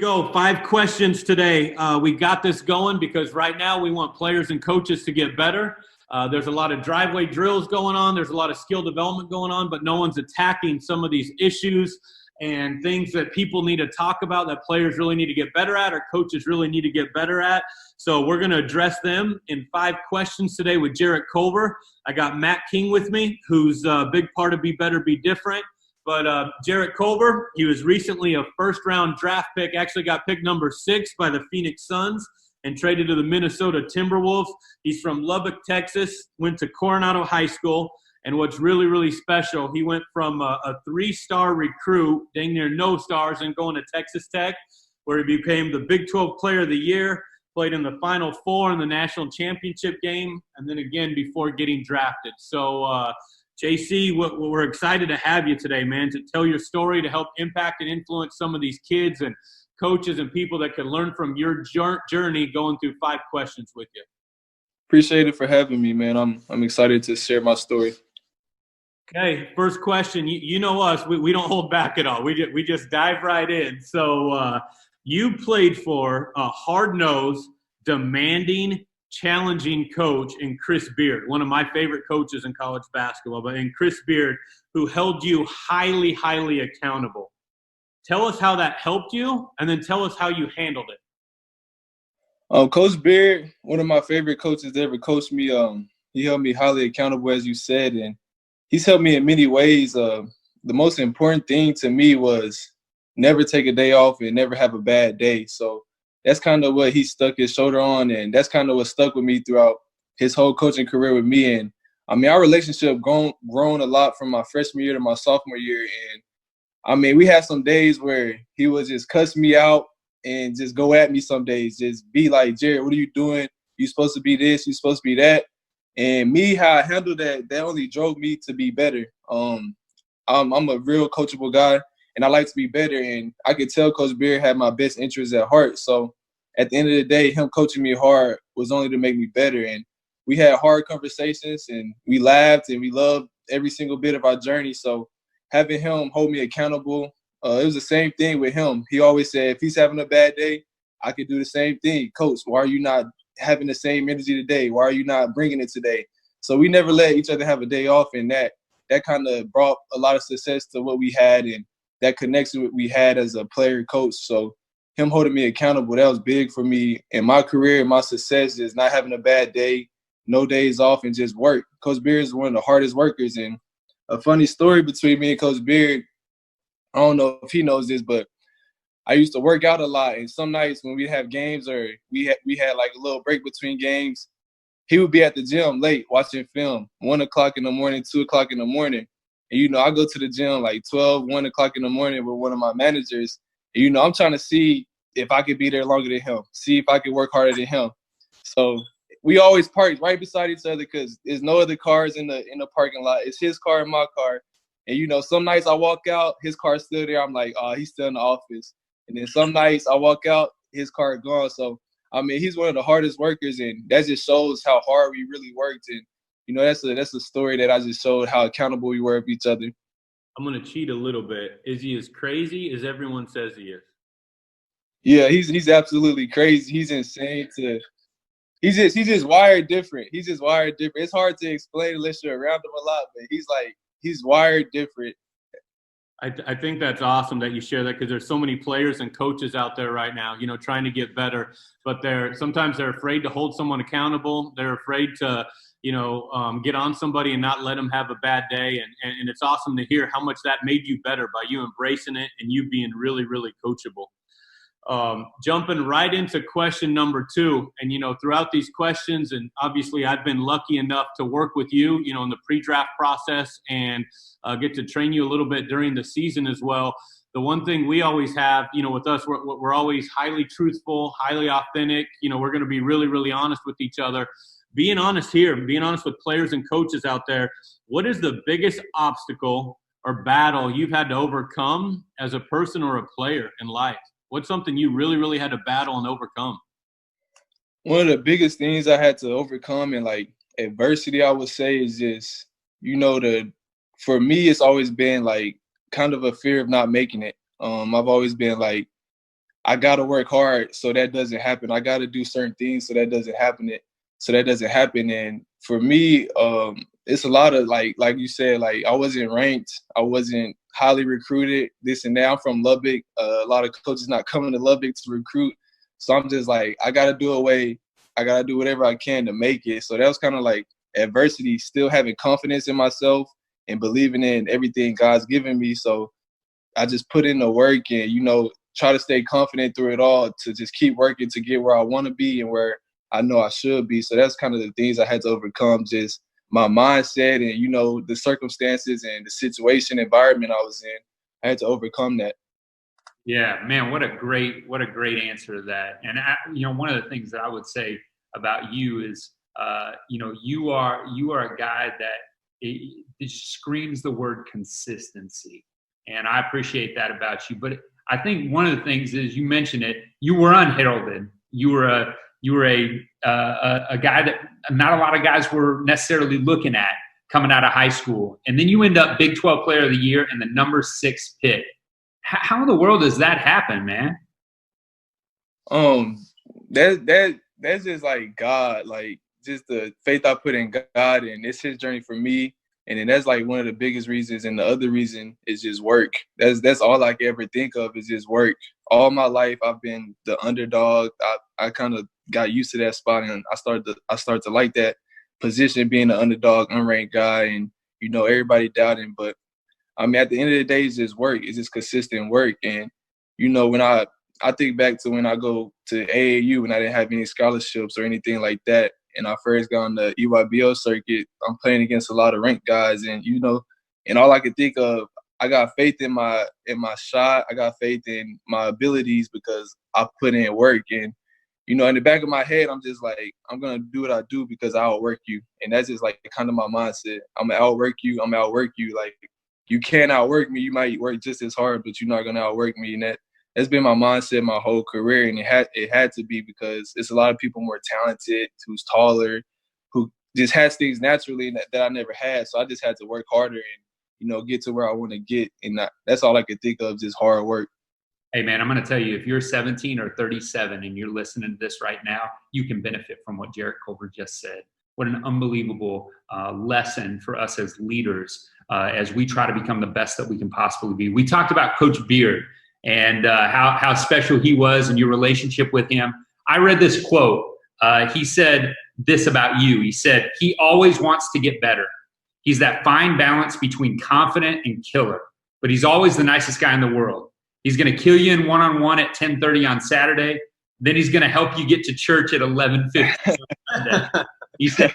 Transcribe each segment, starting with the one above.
go. 5 questions today. We got this going because right now we want players and coaches to get better. There's a lot of driveway drills going on. There's a lot of skill development going on, but no one's attacking some of these issues and things that people need to talk about that players really need to get better at or coaches really need to get better at. So we're going to address them in 5 questions today with Jarrett Culver. I got Matt King with me, who's a big part of Be Better, Be Different. But Jarrett Culver, he was recently a first-round draft pick, actually got pick number 6 by the Phoenix Suns and traded to the Minnesota Timberwolves. He's from Lubbock, Texas, went to Coronado High School. And what's really, really special, he went from a 3-star recruit, dang near no stars, and going to Texas Tech, where he became the Big 12 Player of the Year, played in the Final Four in the national championship game, and then again before getting drafted. So, JC, we're excited to have you today, man, to tell your story, to help impact and influence some of these kids and coaches and people that can learn from your journey going through 5 questions with you. Appreciate it for having me, man. I'm excited to share my story. Okay, first question. You know us, we don't hold back at all. We just dive right in. So you played for a hard-nosed, demanding, challenging coach in Chris Beard, one of my favorite coaches in college basketball, but in Chris Beard, who held you highly, highly accountable. Tell us how that helped you, and then tell us how you handled it. Coach Beard, one of my favorite coaches that ever coached me. He held me highly accountable, as you said, and he's helped me in many ways. The most important thing to me was never take a day off and never have a bad day. So that's kind of what he stuck his shoulder on, and that's kind of what stuck with me throughout his whole coaching career with me. And, I mean, our relationship grown a lot from my freshman year to my sophomore year. And, I mean, we had some days where he would just cuss me out and just go at me some days, just be like, Jarrett, what are you doing? You're supposed to be this, you're supposed to be that. And me, how I handled that only drove me to be better. I'm a real coachable guy, and I like to be better. And I could tell Coach Beard had my best interests at heart. So at the end of the day, him coaching me hard was only to make me better. And we had hard conversations, and we laughed, and we loved every single bit of our journey. So having him hold me accountable, it was the same thing with him. He always said, if he's having a bad day, I could do the same thing. Coach, why are you not having the same energy today? Why are you not bringing it today? So we never let each other have a day off, and that kind of brought a lot of success to what we had and that connection we had as a player coach. So him holding me accountable, that was big for me in my career and my success, just not having a bad day, no days off, and just work. Coach Beard is one of the hardest workers. And a funny story between me and Coach Beard, I don't know if he knows this, but I used to work out a lot, and some nights when we'd have games or we had like a little break between games, he would be at the gym late watching film, 1 o'clock in the morning, 2 o'clock in the morning. And, you know, I go to the gym like 12, 1 o'clock in the morning with one of my managers. And, you know, I'm trying to see if I could be there longer than him, see if I could work harder than him. So we always park right beside each other because there's no other cars in the parking lot. It's his car and my car. And, you know, some nights I walk out, his car's still there. I'm like, oh, he's still in the office. And then some nights I walk out, his car gone. So, I mean, he's one of the hardest workers, and that just shows how hard we really worked. And, you know, that's a story that I just showed how accountable we were of each other. I'm going to cheat a little bit. Is he as crazy as everyone says he is? Yeah, he's absolutely crazy. He's insane he's just wired different. He's just wired different. It's hard to explain unless you're around him a lot, but he's wired different. I think that's awesome that you share that because there's so many players and coaches out there right now, you know, trying to get better, but sometimes they're afraid to hold someone accountable. They're afraid to, you know, get on somebody and not let them have a bad day. And it's awesome to hear how much that made you better by you embracing it and you being really, really coachable. Jumping right into question number 2, and, you know, throughout these questions, and obviously I've been lucky enough to work with you, you know, in the pre-draft process and get to train you a little bit during the season as well. The one thing we always have, you know, with us, we're always highly truthful, highly authentic. You know, we're going to be really, really honest with each other. Being honest here, being honest with players and coaches out there, what is the biggest obstacle or battle you've had to overcome as a person or a player in life? What's something you really, really had to battle and overcome? One of the biggest things I had to overcome in, like, adversity, I would say, is just, you know, for me, it's always been, like, kind of a fear of not making it. I've always been, like, I gotta work hard so that doesn't happen. I gotta do certain things so that doesn't happen. And for me, it's a lot of like you said, like I wasn't ranked, I wasn't highly recruited, this and that. I'm from Lubbock. A lot of coaches not coming to Lubbock to recruit, so I'm just like I gotta do whatever I can to make it. So that was kind of like adversity, still having confidence in myself and believing in everything God's given me. So I just put in the work and, try to stay confident through it all to just keep working to get where I want to be and where I know I should be. So that's kind of the things I had to overcome, just my mindset and, the circumstances and the situation, environment I was in. I had to overcome that. Yeah, man, what a great answer to that. And one of the things that I would say about you is, you are a guy that it screams the word consistency, and I appreciate that about you. But I think one of the things is, you mentioned it, you were unheralded. You were a guy that not a lot of guys were necessarily looking at coming out of high school, and then you end up Big 12 Player of the Year and the number 6 pick. How in the world does that happen, man? That's just like God, like just the faith I put in God, and it's His journey for me. And then that's like one of the biggest reasons. And the other reason is just work. That's all I can ever think of is just work. All my life I've been the underdog. I kind of got used to that spot, and I started to like that position, being the underdog, unranked guy, and everybody doubting. But I mean, at the end of the day, it's just work. It's just consistent work. And, when I think back to when I go to AAU and I didn't have any scholarships or anything like that, and I first got on the EYBL circuit, I'm playing against a lot of ranked guys. And, and all I could think of, I got faith in my shot. I got faith in my abilities because I put in work. And, in the back of my head, I'm just like, I'm going to do what I do because I outwork you. And that's just like kind of my mindset. I'm going to outwork you. Like, you can't outwork me. You might work just as hard, but you're not going to outwork me. And that's been my mindset my whole career. And it had to be because it's a lot of people more talented, who's taller, who just has things naturally that I never had. So I just had to work harder and, get to where I want to get. And that's all I could think of, just hard work. Hey, man, I'm going to tell you, if you're 17 or 37 and you're listening to this right now, you can benefit from what Jarrett Culver just said. What an unbelievable lesson for us as leaders as we try to become the best that we can possibly be. We talked about Coach Beard and how special he was and your relationship with him. I read this quote. He said this about you. He said, he always wants to get better. He's that fine balance between confident and killer, but he's always the nicest guy in the world. He's going to kill you in one-on-one at 10:30 on Saturday. Then he's going to help you get to church at 11:50 on Sunday. He said,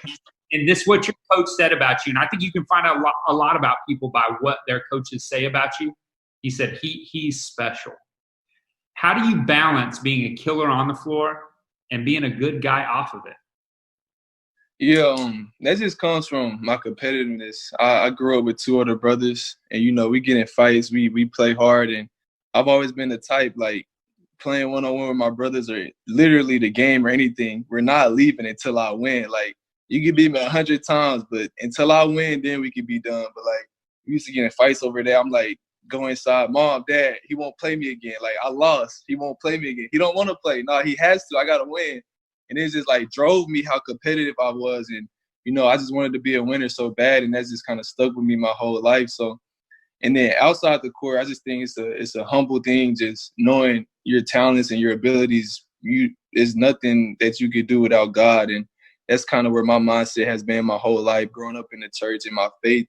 and this is what your coach said about you. And I think you can find out a lot about people by what their coaches say about you. He said, he's special. How do you balance being a killer on the floor and being a good guy off of it? Yeah, that just comes from my competitiveness. I grew up with 2 other brothers, and, we get in fights. We play hard, and I've always been the type, like, playing one-on-one with my brothers or literally the game or anything, we're not leaving until I win. Like, you can beat me 100 times, but until I win, then we can be done. But, like, we used to get in fights over there. I'm like, go inside, Mom, Dad, he won't play me again. Like, I lost. He won't play me again. He don't want to play. No, he has to. I got to win. And it just, like, drove me how competitive I was. And, I just wanted to be a winner so bad, and that's just kind of stuck with me my whole life. So, and then outside the court, I just think it's a humble thing, just knowing your talents and your abilities. There's nothing that you could do without God. And that's kind of where my mindset has been my whole life, growing up in the church and my faith.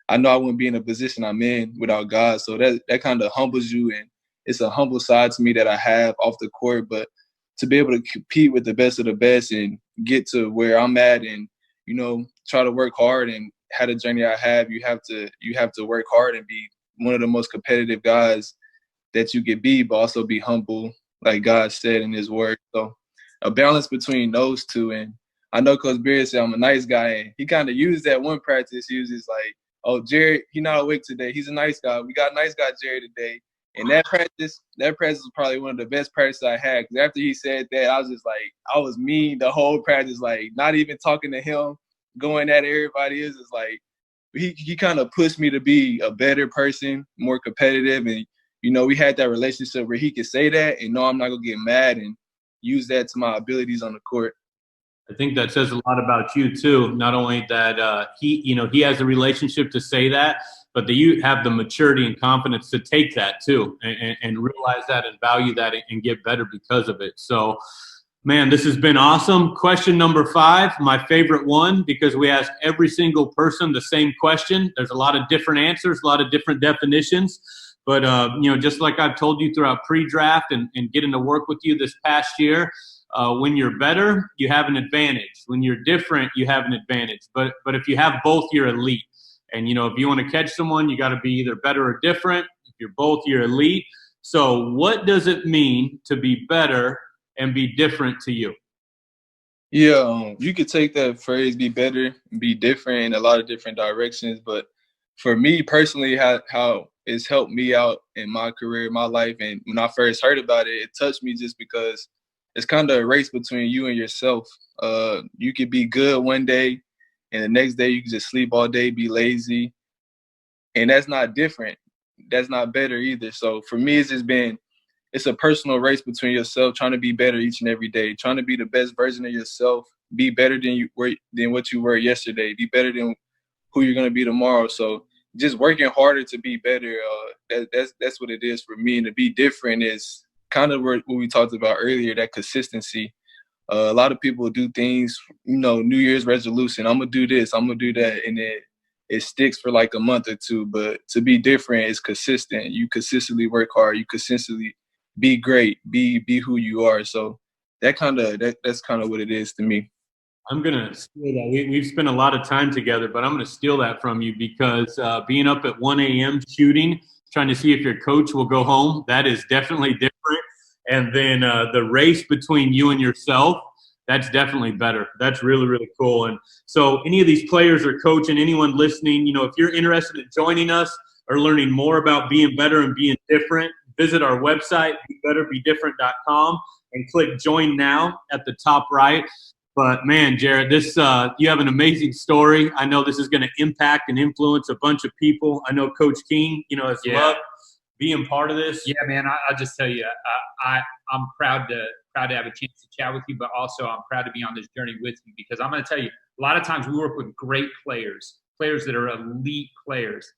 I know I wouldn't be in the position I'm in without God. So that kind of humbles you, and it's a humble side to me that I have off the court. But to be able to compete with the best of the best and get to where I'm at and, try to work hard and have the journey I have, you have to work hard and be one of the most competitive guys that you could be, but also be humble, like God said in His word. So a balance between those two. And I know Coach Beard said I'm a nice guy, and he kind of used that one practice. He was just like, oh, Jarrett, he's not awake today. He's a nice guy. We got a nice guy, Jarrett, today. And that practice was probably one of the best practices I had. Because after he said that, I was just like, I was mean the whole practice, like not even talking to him, going at everybody. Is like he kind of pushed me to be a better person, more competitive, and we had that relationship where he could say that and know I'm not going to get mad and use that to my abilities on the court. I think that says a lot about you too. Not only that he has a relationship to say that, but that you have the maturity and confidence to take that too and realize that and value that and get better because of it. So, man, this has been awesome. Question number 5, my favorite one, because we ask every single person the same question. There's a lot of different answers, a lot of different definitions. But, just like I've told you throughout pre-draft and getting to work with you this past year, when you're better, you have an advantage. When you're different, you have an advantage. But if you have both, you're elite. And, if you want to catch someone, you got to be either better or different. If you're both, you're elite. So what does it mean to be better and be different to you? Yeah, you could take that phrase, be better, be different, in a lot of different directions. But for me personally, how it's helped me out in my career, my life, and when I first heard about it, it touched me just because it's kind of a race between you and yourself. You could be good one day, and the next day you can just sleep all day, be lazy. And that's not different. That's not better either. So for me, it's a personal race between yourself, trying to be better each and every day, trying to be the best version of yourself, be better than what you were yesterday, be better than who you're going to be tomorrow. So just working harder to be better, that's what it is for me. And to be different is kind of what we talked about earlier, that consistency. A lot of people do things, New Year's resolution, I'm going to do this, I'm going to do that, and it sticks for like a month or two. But to be different is consistent. You consistently work hard. You consistently be great, be who you are. So that's kind of what it is to me. I'm going to steal that. We've spent a lot of time together, but I'm going to steal that from you because being up at 1 a.m. shooting, trying to see if your coach will go home, that is definitely different. And then the race between you and yourself, that's definitely better. That's really, really cool. And so any of these players or coach and anyone listening, if you're interested in joining us or learning more about being better and being different, visit our website, BeBetterBeDifferent.com, and click Join Now at the top right. But, man, Jarrett, you have an amazing story. I know this is going to impact and influence a bunch of people. I know Coach King, has loved being part of this. Yeah, man, I'll just tell you, I'm proud to have a chance to chat with you, but also I'm proud to be on this journey with you because I'm going to tell you, a lot of times we work with great players that are elite players,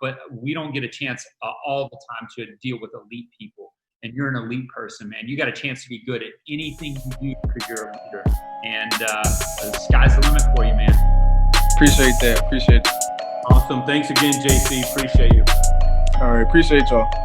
but we don't get a chance all the time to deal with elite people. And you're an elite person, man. You got a chance to be good at anything you do because you're a leader. And the sky's the limit for you, man. Appreciate that. Appreciate it. Awesome. Thanks again, JC. Appreciate you. All right. Appreciate y'all.